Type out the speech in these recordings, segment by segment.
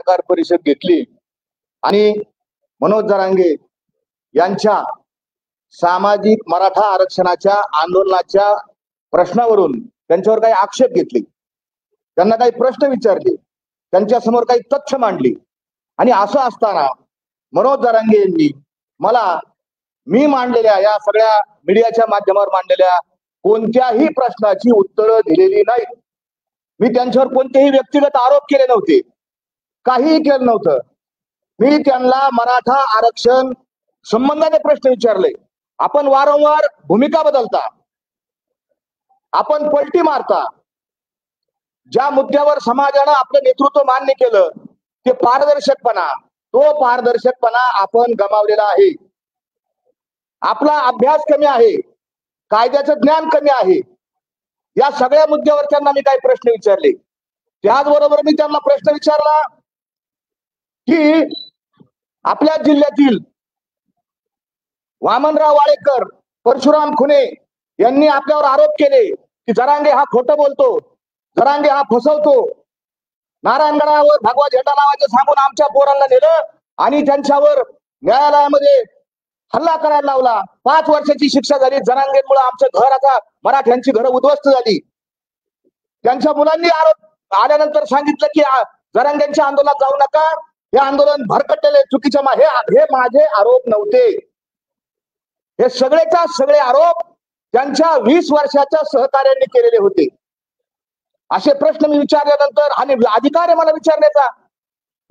पत्रकार परिषद घेतली आणि मनोज जरांगे यांच्या सामाजिक मराठा आरक्षणाच्या आंदोलनाच्या प्रश्नावरून त्यांच्यावर काही आक्षेप घेतले, त्यांना काही प्रश्न विचारले, त्यांच्या समोर काही तथ्य मांडली आणि असं असताना मनोज जरांगे यांनी मला मी मांडलेल्या या सगळ्या मीडियाच्या माध्यमावर मांडलेल्या कोणत्याही प्रश्नाची उत्तरं दिलेली नाहीत. मी त्यांच्यावर कोणतेही व्यक्तिगत आरोप केले नव्हते, काहीही केलं नव्हतं. मी त्यांना मराठा आरक्षण संबंधाने प्रश्न विचारले. आपण वारंवार भूमिका बदलता, आपण पलटी मारता. ज्या मुद्द्यावर समाजानं आपलं नेतृत्व मान्य केलं ते पारदर्शकपणा, तो पारदर्शकपणा आपण गमावलेला आहे. आपला अभ्यास कमी आहे, कायद्याचं ज्ञान कमी आहे. या सगळ्या मुद्द्यावर त्यांना मी काही प्रश्न विचारले. त्याचबरोबर मी त्यांना प्रश्न विचारला की आपल्या जिल्ह्यातील वामनराव वाळेकर, परशुराम खुने यांनी आपल्यावर आरोप केले की जरांगे हा खोटं बोलतो, जरांगे हा फसवतो. नारायणगडावर भगवा झेंडा लावायचं सांगून आमच्या पोरांना नेलं आणि त्यांच्यावर न्यायालयामध्ये हल्ला करायला लावला. 5 वर्षाची शिक्षा झाली. जरांगेंमुळे आमचं घर, आता मराठ्यांची घरं उद्ध्वस्त झाली. त्यांच्या मुलांनी आरोप आल्यानंतर सांगितलं की जरांगेंच्या आंदोलनात जाऊ नका, हे आंदोलन भरकटलेले चुकीचे. हे माझे आरोप नव्हते. हे सगळेच्या सगळे आरोप त्यांच्या 20 वर्षाच्या सहकार्यांनी केलेले होते. असे प्रश्न मी विचारल्यानंतर, आणि अधिकार आहे मला विचारण्याचा,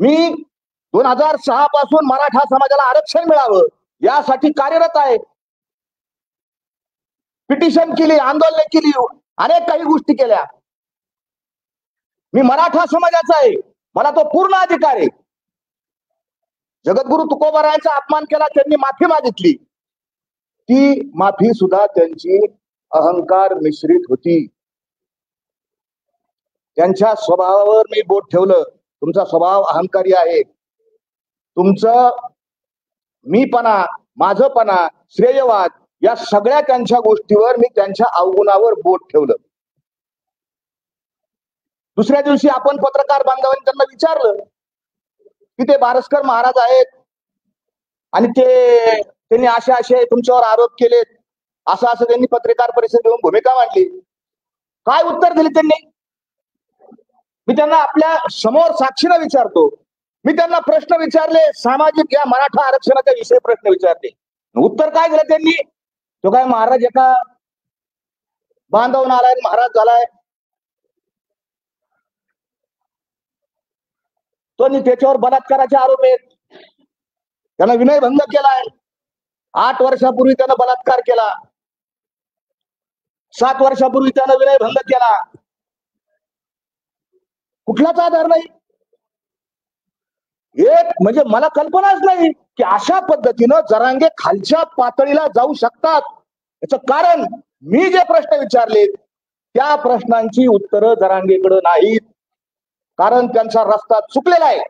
मी 2006 पासून मराठा समाजाला आरक्षण मिळावं यासाठी कार्यरत आहे. पिटिशन केली, आंदोलने केली, अनेक काही गोष्टी केल्या. मी मराठा समाजाचा आहे, मला तो पूर्ण अधिकार आहे. जगद्गुरु तुकोबारायांचा अपमान केला, त्यांनी माफी मागितली. ती माफी सुद्धा त्यांची अहंकार मिश्रित होती. त्यांच्या स्वभावावर मी बोट ठेवलं. तुमचा स्वभाव अहंकारी आहे. तुमचं मीपणा, माझपणा, श्रेयवाद या सगळ्या त्यांच्या गोष्टीवर मी त्यांच्या अवगुणावर बोट ठेवलं. दुसऱ्या दिवशी आपण पत्रकार बांधवांनी त्यांना विचारलं की ते बारस्कर महाराज आहेत आणि त्यांनी असे तुमच्यावर आरोप केलेत, असं त्यांनी पत्रकार परिषद घेऊन भूमिका मांडली. काय उत्तर दिले त्यांनी? मी त्यांना आपल्या समोर साक्षीने विचारतो. मी त्यांना प्रश्न विचारले, सामाजिक या मराठा आरक्षणाच्या विषयी प्रश्न विचारले. उत्तर काय दिलं त्यांनी? तो काय महाराज एका बांधवून आलाय, महाराज झालाय, तो त्याच्यावर बलात्काराचे आरोप आहेत, त्यानं विनयभंग केलाय. 8 वर्षापूर्वी त्यानं बलात्कार केला, 7 वर्षापूर्वी त्यानं विनयभंग केला. कुठलाच आधार नाही. एक म्हणजे मला कल्पनाच नाही की अशा पद्धतीनं जरांगे खालच्या पातळीला जाऊ शकतात. याचं कारण, मी जे प्रश्न विचारले त्या प्रश्नांची उत्तरं जरांगेकडे नाहीत, कारण त्यांचा रस्ता चुकलेला आहे.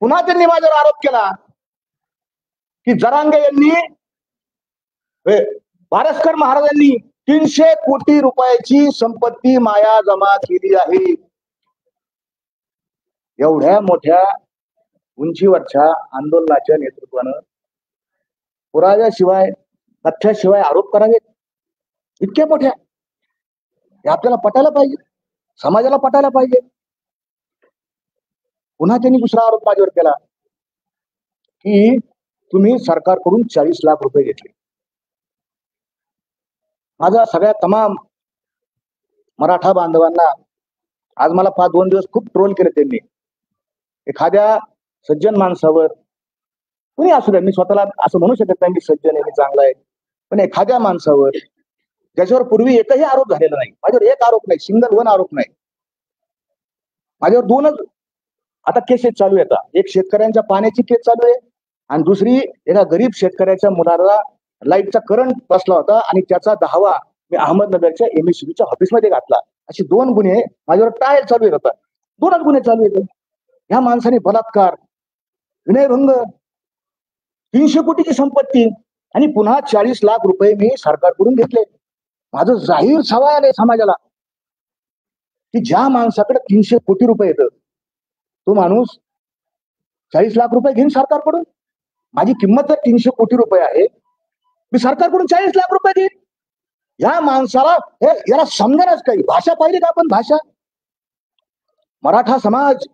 पुन्हा त्यांनी माझ्यावर आरोप केला की जरांगे यांनी, बारस्कर महाराजांनी 300 कोटी रुपयाची संपत्ती माया जमा केली आहे. एवढ्या मोठ्या उंचीवरच्या आंदोलनाच्या नेतृत्वानं पुराव्याशिवाय, तथ्याशिवाय आरोप करावेत? इतक्या मोठ्या, हे आपल्याला पटायला पाहिजे, समाजाला पटायला पाहिजे. पुन्हा त्यांनी दुसरा आरोप माझ्यावर केला की तुम्ही सरकारकडून 40 लाख रुपये घेतले. माझा सगळ्या तमाम मराठा बांधवांना आज मला 2 दिवस खूप ट्रोल केले त्यांनी. एखाद्या सज्जन माणसावर, कुणी असू द्या, मी स्वतःला असं म्हणू शकत नाही मी सज्जन आहे, मी चांगला आहे, पण एखाद्या माणसावर ज्याच्यावर पूर्वी एकही आरोप झालेला नाही, माझ्यावर एक आरोप नाही, सिंगल 1 आरोप नाही, माझ्यावर 2च आता केसेस चालू आहेत. एक शेतकऱ्यांच्या पाण्याची केस चालू आहे आणि दुसरी एका गरीब शेतकऱ्याच्या मुलाला लाईटचा करंट बसला होता आणि त्याचा 10वा मी अहमदनगरच्या MSCBच्या ऑफिसमध्ये घातला. अशी 2 गुन्हे माझ्यावर ट्रायल चालू आहेत. 2च गुन्हे चालू आहेत. ह्या माणसाने बलात्कार, विनयभंग, 300 कोटीची संपत्ती आणि पुन्हा 40 लाख रुपये मी सरकारकडून घेतले. माझं जाहीर सवाल आहे समाजाला की ज्या माणसाकडे 300 कोटी रुपये येतं तो माणूस 40 लाख रुपये घेईन सरकारकडून. माझी किंमत जर 300 कोटी रुपये आहे, मी सरकारकडून 40 लाख रुपये देईन. या माणसाला याला समजेनच काही. भाषा पाहिली का आपण? भाषा. मराठा समाज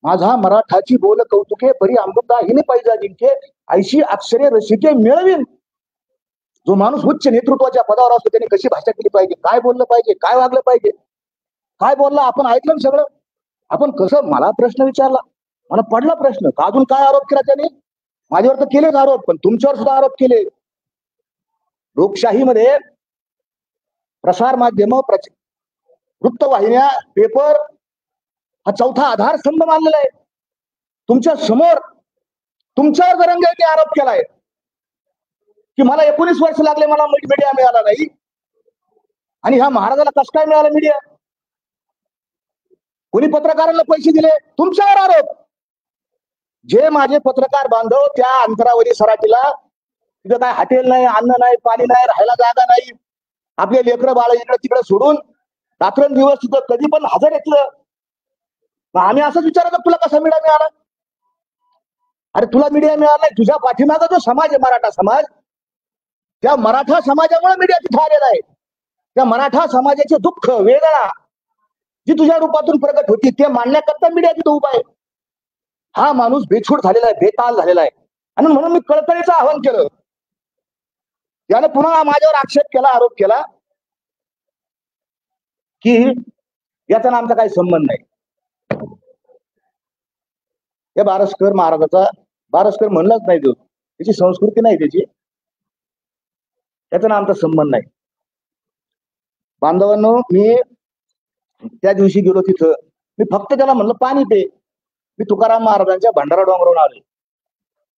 माझा मराठाची बोल कौतुके बरी अमृता हिने पाहिजे जिंके, ऐशी अक्षरे रसिके मिळवीन. जो माणूस उच्च नेतृत्वाच्या पदावर असतो त्याने कशी भाषा केली पाहिजे, काय बोललं पाहिजे, काय वागलं पाहिजे, काय बोलला आपण ऐकलं सगळं. आपण कसं, मला प्रश्न विचारला, मला पडला प्रश्न का अजून काय आरोप केला त्याने. माझ्यावर तर केलेच आरोप, पण तुमच्यावर सुद्धा आरोप केले. लोकशाहीमध्ये प्रसार माध्यम, वृत्तवाहिन्या, पेपर हा चौथा आधारस्तंभ मानलेला आहे. तुमच्या समोर तुमच्यावर जरंगेने आरोप केलाय की मला 19 वर्ष लागले, मला मीडिया मिळाला नाही. आणि ह्या महाराजाला कसं काय मिळालं मीडिया? कोणी पत्रकारांना पैसे दिले? तुमच्यावर आरोप. जे माझे पत्रकार बांधव त्या अंतरावरी सराटीला, तिथं काय हॉटेल नाही, अन्न नाही, पाणी नाही, राहायला जागा नाही, आपले लेकरं बाळ इकडे तिकडे सोडून रात्रंदिवस तिथं कधी पण हजर येतलं. आम्ही असंच विचारलं तुला कसा मीडिया मिळाला? अरे तुला मीडिया मिळाला नाही, तुझ्या पाठीमागा जो समाज आहे मराठा समाज, त्या मराठा समाजामुळे मीडिया तिथे आलेला आहे. त्या मराठा समाजाचे दुःख, वेदना जी तुझ्या रूपातून प्रगट होती ते मांडण्याकरता मीडिया तिथे उभा आहे. हा माणूस बेछूट झालेला आहे, बेताल झालेला आहे. आणि म्हणून मी कळकळीचं आवाहन केलं. याने पुन्हा माझ्यावर आक्षेप केला, आरोप केला की याचा ना आमचा काही संबंध नाही. या बारसकर महाराजाचा, बारसकर म्हणलाच नाही तो, त्याची संस्कृती नाही त्याची, त्याचा ना आमचा संबंध नाही. बांधवांनो, मी त्या दिवशी गेलो तिथं, मी फक्त त्याला म्हणलं पाणी पे. मी तुकाराम महाराजांच्या भंडारा डोंगरावर आले.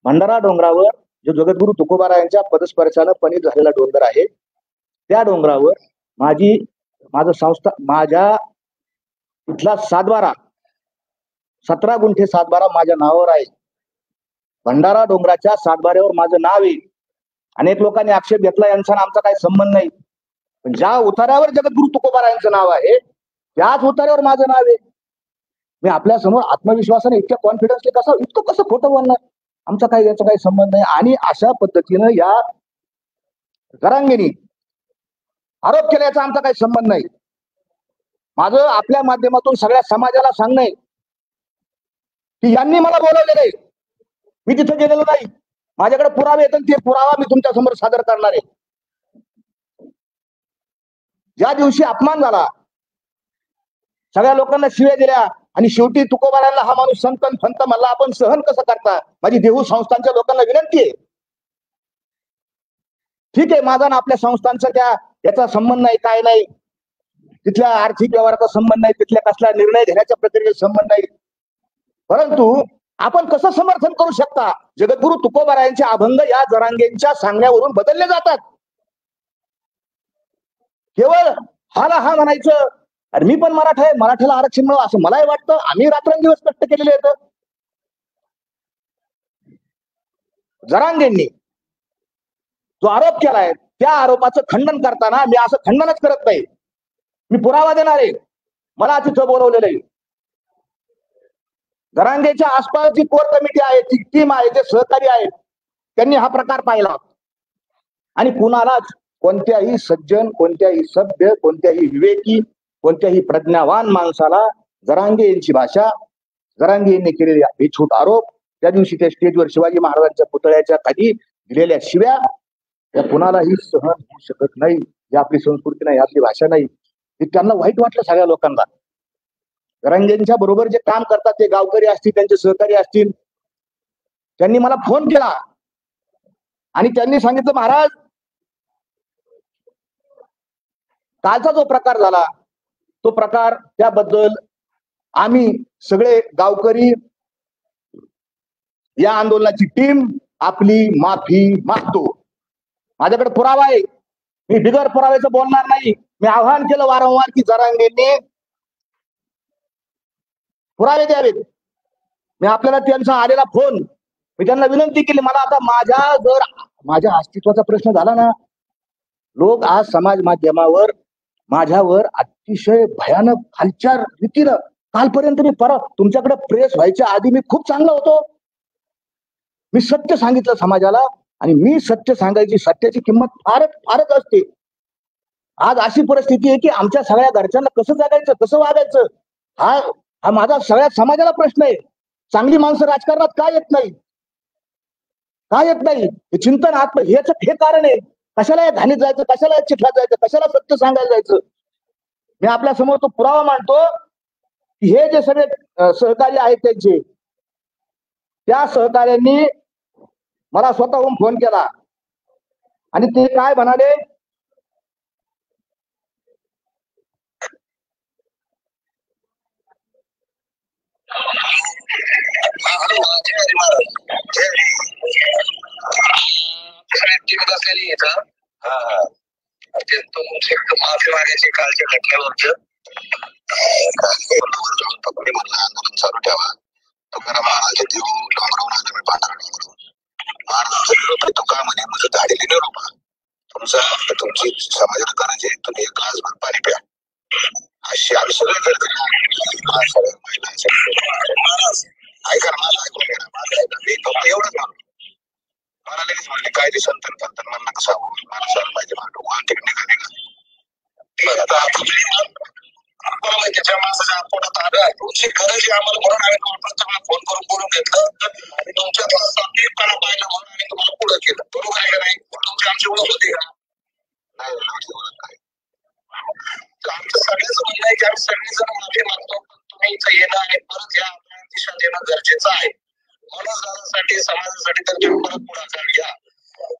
भंडारा डोंगरावर जो जगद्गुरु तुकोबारायांच्या पदस्पर्शानं पणित झालेला डोंगर आहे, त्या डोंगरावर माझं संस्था, माझ्या इथला सातबारा, 17 गुंठे सातबारा माझ्या नावावर आहे. भंडारा डोंगराच्या सातबाऱ्यावर माझं नाव आहे. अनेक लोकांनी आक्षेप घेतला यांचा आमचा काही संबंध नाही. पण ज्या उतार्यावर जगद्गुरु तुकोबारायांचं नाव आहे त्याच उतार्यावर माझं नाव आहे. मी आपल्या समोर आत्मविश्वासाने इतक्या कॉन्फिडन्सने इतकं कसं खोटं बोलणार? आमचा काही याचा काही संबंध नाही. आणि अशा पद्धतीनं या जरांगेनी आरोप केल्याचा आमचा काही संबंध नाही. माझं आपल्या माध्यमातून सगळ्या समाजाला सांगणं आहे की यांनी मला बोलवलेलं आहे, मी तिथे गेलेलो नाही. माझ्याकडे पुरावे येतात, ते पुरावा मी तुमच्या समोर सादर करणार आहे. ज्या दिवशी अपमान झाला, सगळ्या लोकांना शिव्या दिल्या आणि शेवटी तुकोबारांना हा माणूस संतन फंत म्हणला, आपण सहन कसं करता? माझी देहू संस्थांच्या लोकांना विनंती आहे, ठीक आहे माझा ना आपल्या संस्थांचा याचा संबंध नाही, काय नाही, तिथल्या आर्थिक व्यवहाराचा संबंध नाही, तिथल्या कसला निर्णय घेण्याच्या प्रक्रियेचा संबंध नाही, परंतु आपण कसं समर्थन करू शकता? जगद्गुरु तुकोबारायांचे अभंग या जरांगेंच्या सांगण्यावरून बदलले जातात. केवळ हाला हा म्हणायचं अरे मी पण मराठा आहे, मराठ्याला आरक्षण मिळावं असं मलाही वाटतं. आम्ही रात्रंदिवस कष्ट केलेले आहेत. जरांगेंनी जो आरोप केलाय त्या आरोपाचं खंडन करताना मी असं खंडनच करत नाही, मी पुरावा देणार आहे. मला तिथं बोलवलेलं आहे. जरांगेच्या आसपासची कोर कमिटी आहे, ती टीम आहे, जे सहकारी आहेत, त्यांनी हा प्रकार पाहिला. आणि कुणालाच, कोणत्याही सज्जन, कोणत्याही सभ्य, कोणत्याही विवेकी, कोणत्याही प्रज्ञावान माणसाला जरांगे यांची भाषा, जरांगे यांनी केलेले बेछूट आरोप, त्या दिवशी त्या स्टेजवर शिवाजी महाराजांच्या पुतळ्याच्या खाली दिलेल्या शिव्या, या कुणालाही सहन होऊ शकत नाही. ही आपली संस्कृती नाही, आपली भाषा नाही. हे त्यांना वाईट वाटलं सगळ्या लोकांना. जरांगेंच्या बरोबर जे काम करतात ते गावकरी असतील, त्यांचे सहकारी असतील, त्यांनी मला फोन केला आणि त्यांनी सांगितलं महाराज कालचा जो प्रकार झाला तो प्रकार, त्याबद्दल आम्ही सगळे गावकरी, या आंदोलनाची टीम आपली माफी मागतो. माझ्याकडे पुरावा आहे, मी बिगर पुराव्याचं बोलणार नाही. मी आवाहन केलं वारंवार की जरांगेंनी पुरावे द्यावेत. मी आपल्याला त्यांचा आलेला फोन, मी त्यांना विनंती केली. मला आता जर माझ्या अस्तित्वाचा प्रश्न झाला ना, लोक आज समाज माध्यमावर माझ्यावर अतिशय भयानक खालच्या रीतीनं कालपर्यंत मी तुमच्याकडे प्रेस व्हायच्या आधी मी खूप चांगला होतो. मी सत्य सांगितलं समाजाला आणि मी सत्य सांगायची सत्याची किंमत फारच असते. आज अशी परिस्थिती आहे की आमच्या सगळ्या घरच्यांना कसं जगायचं, कसं वागायचं, हा माझा सगळ्या समाजाला प्रश्न आहे. चांगली माणसं राजकारणात का येत नाही, का येत नाही हे चिंतन हे कारण आहे. कशाला घाणीत जायचं, कशाला चिखलात जायचं, कशाला सत्य सांगायला जायचं. मी आपल्या समोर तो पुरावा मांडतो की हे जे सगळे सहकारी आहेत त्यांचे, त्या सहकार्यांनी मला स्वतःहून फोन केला आणि ते काय म्हणाले, माफी मागायची कालच्या घटनेवरच म्हणलं आंदोलन चालू ठेवा. तुकाराम महाराज देऊ डोंगरावून आला मी पांढरा डोंगरावून महाराज तो का म्हणे मग झाडेली न रोपा तुमची समाजाला गरज आहे, तुम्ही एक ग्लासभर पाणी प्या. अशी आम्ही सगळं करतो. ऐका ना, माझं ऐकून घ्या, माझं ऐका. मी फक्त एवढंच म्हणतो, मला लगेच म्हणले काय ते संतन पंतन मला नका सांगू, मला सांग पाहिजे म्हणतो तिकडे निघा. आता त्याच्या माणसाच्या पोटात आलं, तुमची गरज आहे आम्हाला म्हणून आम्ही तुम्हाला फोन करून बोलून घेतलं आणि तुमच्या पाहिलं म्हणून आम्ही तुम्हाला पुढं केलं. बरोबर आहे का नाही? तुमची आमची ओळख होती का? नाही ओळख काय. आमचं सगळ्याच म्हणणं आहे की आम्ही सगळेजण माफी मागतो, पण तुम्ही इथं येणं आणि परत या दिशा देणं गरजेचं आहे. मनोजासाठी समाजासाठी तर तुम्ही परत पुढाकार घ्या.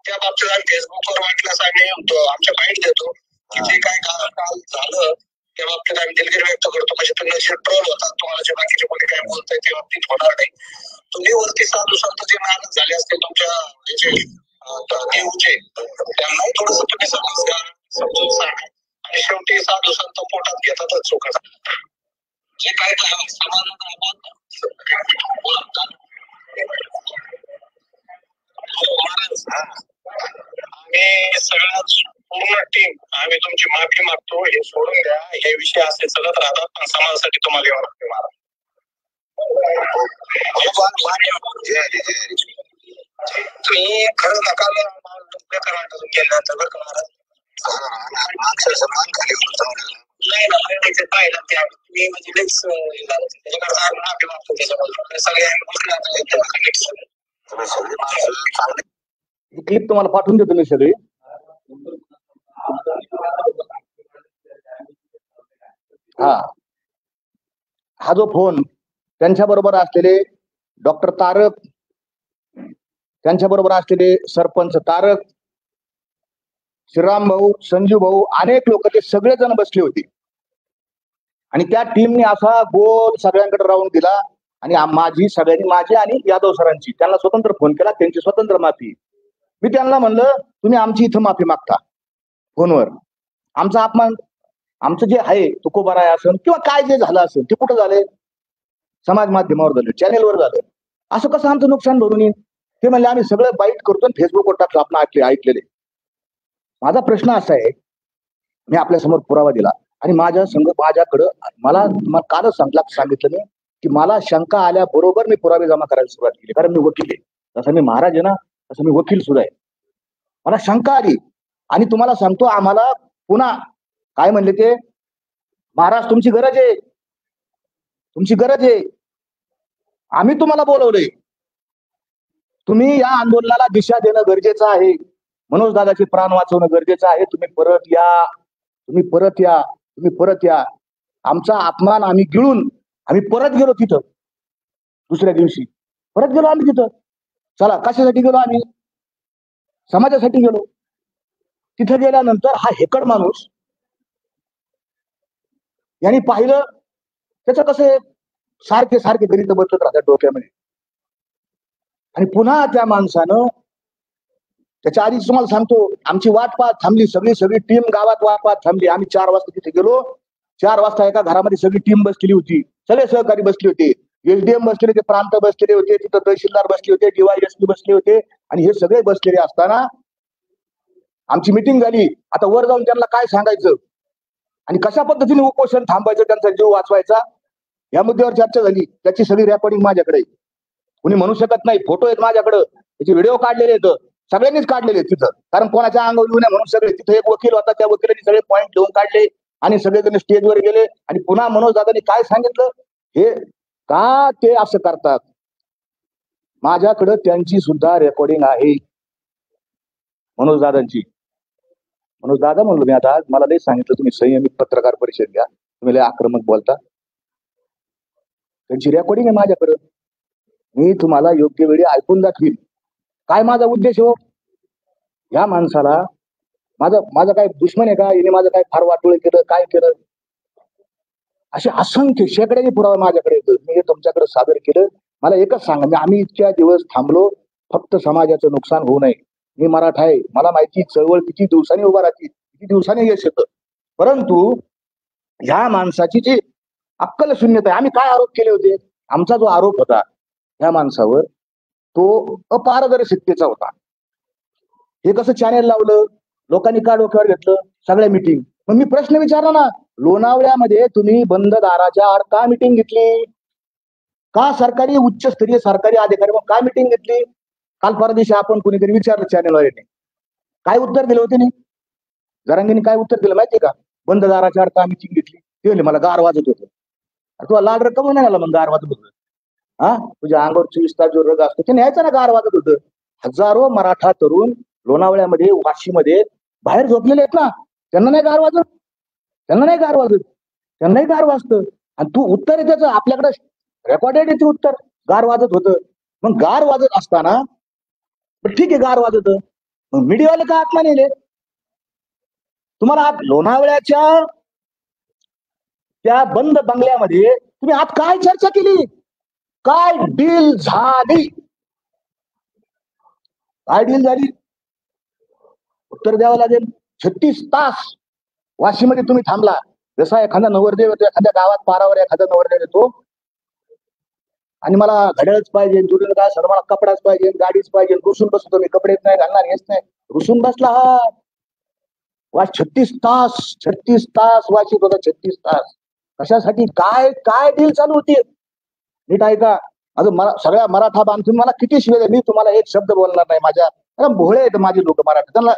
त्या बाबतीत आम्ही फेसबुकवर वाटल्यास आम्ही आमच्या बाईट देतो की जे काय काल झालं त्या बाबतीत आम्ही दिलगिरी व्यक्त करतो. म्हणजे तुम्ही जे ट्रोल होतात, तुम्हाला जे बाकीचे कोणी काय बोलताय त्या बाबतीत होणार नाही. तुम्ही वरती साधू संत जे नाराज झाले असते तुमच्या देऊचे, त्यांनाही थोडस तुम्ही समजून सांगा. आणि शेवटी साधू संत पोटात घेतातच चुका. जे काय समाजात आम्ही सगळ्यात पूर्ण टीम आम्ही तुमची माफी मागतो. हे सोडून द्या, हे विषय असे चालत राहतात, पण समाजासाठी तुम्हाला यावं लागते. मला तुम्ही खरंच नका गेल्यानंतर नाही ना पाहिलं त्या मी म्हणजे माफी मागतो त्याच्याबद्दल सगळे क्लिप तुम्हाला पाठवून देतो मी सगळी. हा जो फोन त्यांच्या बरोबर असलेले डॉक्टर तारक, त्यांच्या बरोबर असलेले सरपंच तारक, श्रीराम भाऊ, संजू भाऊ, अनेक लोक ते सगळेजण बसले होते आणि त्या टीमने असा गोल सगळ्यांकडे राऊंड दिला आणि माझी आणि यादव सरांची त्यांना स्वतंत्र फोन केला, त्यांची स्वतंत्र माफी. मी त्यांना म्हणलं तुम्ही आमची इथं माफी मागता फोनवर, आमचा अपमान, आमचं जे आहे तुकोबाराय असेल किंवा काय जे झालं असेल ते कुठं झाले, समाज माध्यमावर झालं, चॅनेलवर झालं, असं कसं आमचं नुकसान भरून येईल. ते म्हणले आम्ही सगळं बाईट करतो आणि फेसबुकवर टाकलं आपण ऐकलेले. माझा प्रश्न असा आहे, मी आपल्या समोर पुरावा दिला आणि माझ्याकडं मला कालच सांगितलं मी की मला शंका आल्याबरोबर मी पुरावे जमा करायला सुरुवात केली, कारण मी वकील आहे. जसं मी महाराज आहे ना तसं मी वकील सुद्धा आहे. मला शंका आली आणि तुम्हाला सांगतो, आम्हाला पुन्हा काय म्हणले ते, महाराज तुमची गरज आहे, तुमची गरज आहे, आम्ही तुम्हाला बोलवलंय, तुम्ही या आंदोलनाला दिशा देणं गरजेचं आहे, मनोज दादाचे प्राण वाचवणं गरजेचं आहे. तुम्ही परत या, तुम्ही परत या, तुम्ही परत या. आमचा अपमान आम्ही गिळून आम्ही परत गेलो तिथं. दुसऱ्या दिवशी परत गेलो आम्ही तिथं. चला कशासाठी गेलो आम्ही, समाजासाठी गेलो. तिथं गेल्यानंतर हा हेकड माणूस यांनी पाहिलं, त्याचं कसं सारखे सारखे गणित बदलत राहतात डोक्यामध्ये. आणि पुन्हा त्या माणसानं त्याच्या आधी तुम्हाला सांगतो, आमची वाट पाहत थांबली, सगळी टीम गावात वाट पाहत थांबली. आम्ही 4 वाजता तिथे गेलो. 4 वाजता एका घरामध्ये सगळी टीम बसलेली होती, सगळे सहकारी बसले होते, एसडीएम बसलेले होते, प्रांत बसलेले होते, तिथं तहसीलदार बसले होते, डीवायएसपी बसले होते. आणि हे सगळे बसलेले असताना आमची मिटिंग झाली. आता वर जाऊन त्यांना काय सांगायचं, आणि कशा पद्धतीने उपोषण थांबायचं, त्यांचा जीव वाचवायचा, या मुद्द्यावर चर्चा झाली. त्याची सगळी रेकॉर्डिंग माझ्याकडे आहे. कुणी म्हणू शकत नाही, फोटो आहेत माझ्याकडे, त्याचे व्हिडिओ काढलेले आहेत, सगळ्यांनीच काढलेले आहेत तिथं. कारण कोणाच्या अंगावर येऊ नये म्हणून सगळे. तिथे एक वकील होता, त्या वकिलांनी सगळे पॉईंट लिहून काढले आणि सगळेजण स्टेजवर गेले. आणि पुन्हा मनोज दादांनी काय सांगितलं, हे का ते असं करतात, माझ्याकडे त्यांची सुद्धा रेकॉर्डिंग आहे, मनोज दादांची. मनोज दादा म्हणलो मी, आता मला लय सांगितलं तुम्ही संयमित पत्रकार परिषद घ्या, तुम्ही लय आक्रमक बोलता. त्यांची रेकॉर्डिंग आहे माझ्याकडे, मी तुम्हाला योग्य वेळी ऐकून दाखवीन. काय माझा उद्देश हो, या माणसाला माझा काय दुश्मन आहे का, याने माझं काय फार वाटोळे केलं, काय केलं, असे असंख्य शेकड्याचे पुरावे माझ्याकडे येतं. मी हे तुमच्याकडे सादर केलं. मला एकच सांगा, आम्ही इतक्या दिवस थांबलो फक्त समाजाचं नुकसान होऊ नये. मी मराठा आहे, मला माहिती चळवळ किती दिवसांनी उभा राहते, किती दिवसांनी यश येतं. परंतु ह्या माणसाची जी अक्कल शून्यता आहे. आम्ही काय आरोप केले होते, आमचा जो आरोप होता ह्या माणसावर, तो अपारदर्शकतेचा होता. हे कसं चॅनेल लावलं, लोकांनी का डोक्यावर घेतलं, सगळ्या मिटिंग. मग मी प्रश्न विचारला ना, लोणावळ्यामध्ये तुम्ही बंद दाराच्या आड का मिटिंग घेतली, का सरकारी उच्चस्तरीय सरकारी अधिकारी मग का मिटिंग घेतली. काल परदेशी आपण कुणीतरी विचारलं चॅनेलवाल्याने, काय उत्तर दिलं होते, जरांगीने काय उत्तर दिलं माहितीये का, बंद दाराच्या आड का मिटिंग घेतली. ते म्हणले मला गार वाजत होतं. तुला लाड रक्कम नाही आला, मग गार वाजत होतं. हा, तुझ्या अंगावर 24 तास जो रग असतो ते न्यायचा ना, गार वाजत होतं. हजारो मराठा तरुण लोणावळ्यामध्ये, वाशीमध्ये बाहेर झोपलेले आहेत ना, त्यांना नाही गार वाजत, त्यांनाही गार वाजतं. आणि तू उत्तर आहे त्याचं, आपल्याकडे रेकॉर्डेड आहे ते उत्तर, गार वाजत होतं. मग गार वाजत असताना ठीक आहे, गार वाजत, मग मीडियावाले का आत्मा नेले तुम्हाला. आज लोणावळ्याच्या त्या बंद बंगल्यामध्ये तुम्ही आज काय चर्चा केली, काय डील झाली, काय डील झाली, उत्तर द्यावं लागेल. 36 तास वाशीमध्ये तुम्ही थांबला. जसा एखादा नवरदेव येतो, एखाद्या गावात पारावर एखादा नवरदेव येतो आणि मला घड्याळच पाहिजे, जुडून काय सर, मला कपडाच पाहिजे, गाडीच पाहिजे, रुसून बसतो मी, कपडेच नाही घालणार, हेच नाही, रुसून बसला हा. वा 36 तास वाशीत होता, 36 तास. कशासाठी, काय काय डील चालू होती, नीट ऐका. अजून सगळ्या मराठा बांधून मला किती शिवाय, मी तुम्हाला एक शब्द बोलणार नाही. माझ्या भोळे आहेत माझे लोक मराठा, त्यांना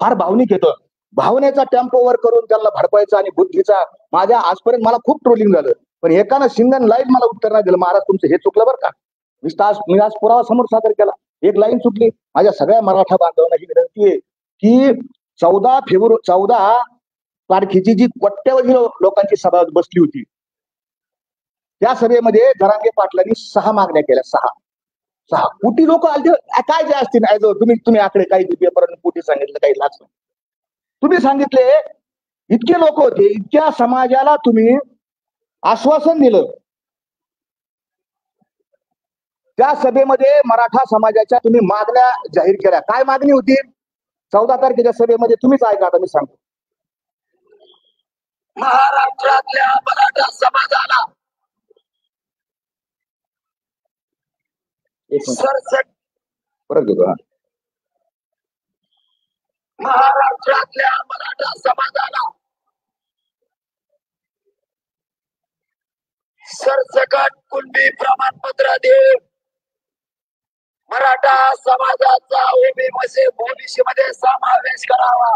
फार भावनिक येतं. भावनेचा टेम्पोवर करून त्यांना भडकवायचा आणि बुद्धीचा. माझ्या आजपर्यंत मला खूप ट्रोलिंग झालं, पण एकानं सिंगल लाईन मला उत्तर नाही दिलं, महाराज तुमचं हे चुकलं बरं का. मी आज पुरावा समोर सादर केला, एक लाईन चुकली. माझ्या सगळ्या मराठा बांधवांना ही विनंती आहे की 14 तारखेची जी कोट्यवधी लोकांची सभा बसली होती, त्या सभेमध्ये जरांगे पाटलांनी 6 मागण्या केल्या. 6 कोटी लोक आले. काय जे असतील, तुम्ही आकडे काही पेपर कोटी सांगितलं, काही लाच नाही. तुम्ही सांगितले इतके लोक होते, इतक्या समाजाला तुम्ही आश्वासन दिलं. त्या सभेमध्ये मराठा समाजाच्या तुम्ही मागण्या जाहीर केल्या. काय मागणी होती 14 तारखेच्या सभेमध्ये, तुम्हीच ऐका, आता मी सांगतो. महाराष्ट्रातल्या मराठा समाजाला सरसट परत घेतो. महाराष्ट्रातल्या मराठा समाजाला सरसकट कुणबी प्रमाणपत्र देऊन मराठा समाजाचा ओबीसी मध्ये समावेश करावा.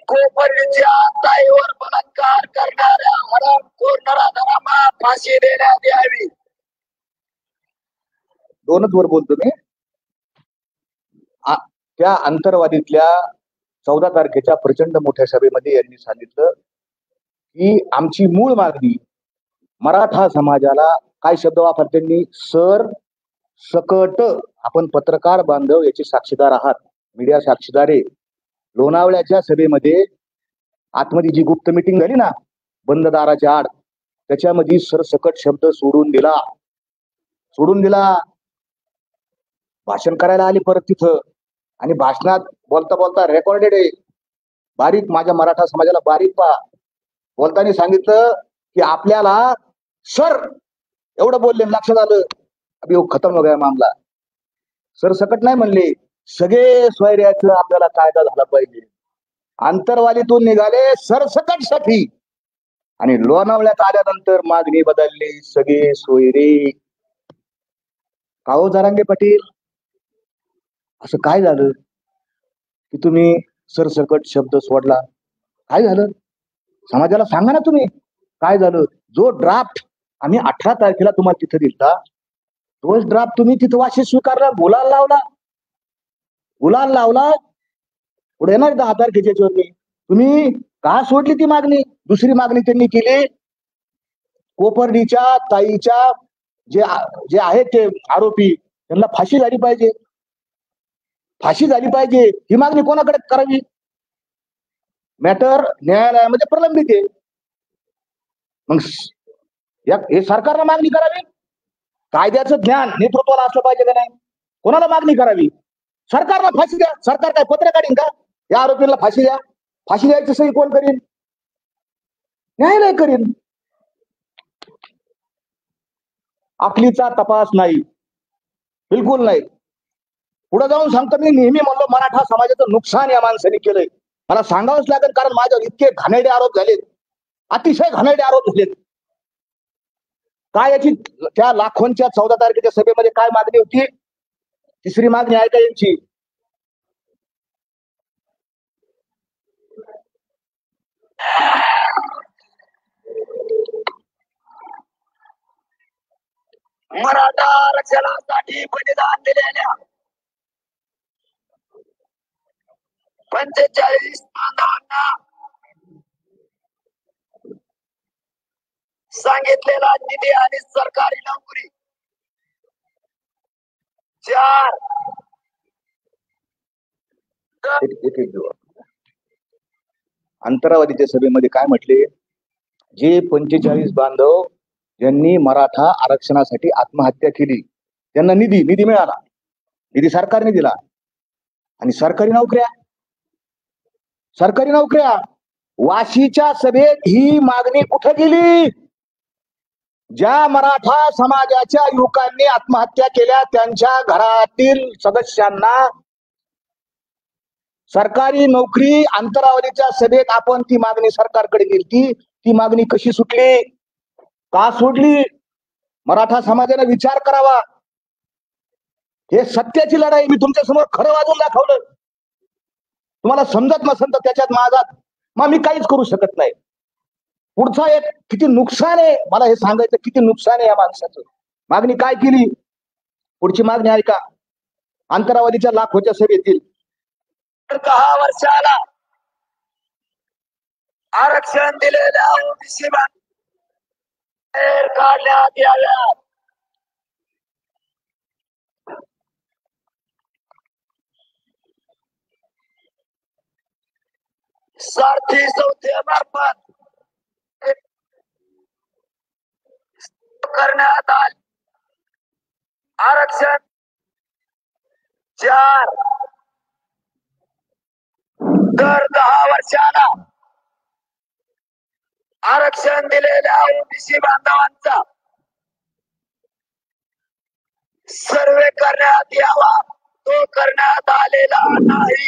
कोपरीच्या ताईवर बलात्कार करणाऱ्या हरामखोर नराधमांना फाशी देण्यात यावी. 2च वर बोलतो मी. त्या अंतरवादीतल्या 14 तारखेच्या प्रचंड मोठ्या सभेमध्ये यांनी सांगितलं की आमची मूळ मागणी मराठा समाजाला, काय शब्द वापरते त्यांनी, सर सकट, आपण पत्रकार बांधव याचे साक्षीदार आहात, मीडिया साक्षीदार आहे. लोणावळ्याच्या सभेमध्ये आतमध्ये जी गुप्त मिटिंग झाली ना, बंद दाराच्या आड, त्याच्यामध्ये सरसकट शब्द सोडून दिला. भाषण करायला आली परत तिथं, आणि भाषणात बोलता बोलता रेकॉर्डेड आहे, बारीक, माझ्या मराठा समाजाला बारीक पहा. बोलताना सांगितलं की आपल्याला सर एवढं बोलले, लक्षात आलं अभी वो खतम हो गया मामला. सरसकट नाही म्हणले, सगळे सोयऱ्याचं आपल्याला कायदा झाला पाहिजे. आंतरवालीतून निघाले सरसकट साठी आणि लोणावळ्यात आल्यानंतर मागणी बदलली, सगळे सोयरे. का हो जरांगे पाटील, असं काय झालं की तुम्ही सरसकट शब्द सोडला? काय झालं समाजाला सांगा ना तुम्ही, काय झालं? जो ड्राफ्ट आम्ही 18 तारखेला तुम्हाला तिथे दिलता, तोच ड्राफ्ट तुम्ही तिथं वाशी स्वीकारला, गुलाल लावला. पुढे येणार 10 तारखेच्या याच्यावरती तुम्ही का सोडली ती मागणी? दुसरी मागणी त्यांनी केली, कोपर्डीच्या ताईच्या जे आहेत ते आरोपी, त्यांना फाशी झाली पाहिजे. ही मागणी कोणाकडे करावी? मॅटर न्यायालयामध्ये प्रलंबित आहे. मग हे सरकारला मागणी करावी. कायद्याचं ज्ञान नेतृत्वाला असलं पाहिजे का नाही? कोणाला मागणी करावी? सरकारला फाशी द्या. सरकार काय पत्र काढीन का? या आरोपीला फाशी द्या. फाशी द्यायची सही कोण करीन? न्यायालय करीन. अकलीचा तपास नाही, बिलकुल नाही. पुढे जाऊन सांगतो, मी नेहमी म्हणलो मराठा समाजाचं नुकसान या माणसाने केलंय. मला सांगावंच लागेल, कारण माझ्यावर इतके घाणेरडे आरोप झालेत, अतिशय घाणेरडे आरोप झालेत. काय याची त्या लाखोंच्या 14 तारखेच्या सभेमध्ये काय मागणी होती? तिसरी मागणी आहे का यांची? मराठा आरक्षणासाठी बलिदान दिलेल्या 45 बांधवांना सांगितलेला निधी आणि सरकारी नोकरी 4 अंतरावधीच्या सभेमध्ये काय म्हटले? जे 45 बांधव ज्यांनी मराठा आरक्षणासाठी आत्महत्या केली, त्यांना निधी मिळाला. निधी सरकारने दिला. आणि सरकारी नोकऱ्या वाशीच्या सभेत ही मागणी कुठे गेली? ज्या मराठा समाजाच्या युवकांनी आत्महत्या केल्या त्यांच्या घरातील सदस्यांना सरकारी नोकरी अंतरावधीच्या सभेत आपण ती मागणी सरकारकडे गेली. ती मागणी कशी सुटली? का सोडली? मराठा समाजाने विचार करावा. हे सत्याची लढाई. मी तुमच्या समोर खरं वाजून दाखवलं. तुम्हाला समजत नसेल तर त्याच्यात माझात मग मी काहीच करू शकत नाही. पुढचा एक किती नुकसान आहे, मला हे सांगायचं, किती नुकसान आहे या माणसाचं. मागणी काय केली? पुढची मागणी ऐका. अंतरावधीच्या लाखोच्या सभेतील 10 वर्षाला आरक्षण दिलेल्या ओबीसी बाहेर काढण्यात याव्यात. सारथी संस्थेमार्फत करण्यात आले आरक्षण 4 दर 10 वर्षाला आरक्षण दिलेल्या ओबीसी बांधवांचा सर्वे करण्यात यावा. तो करण्यात आलेला नाही.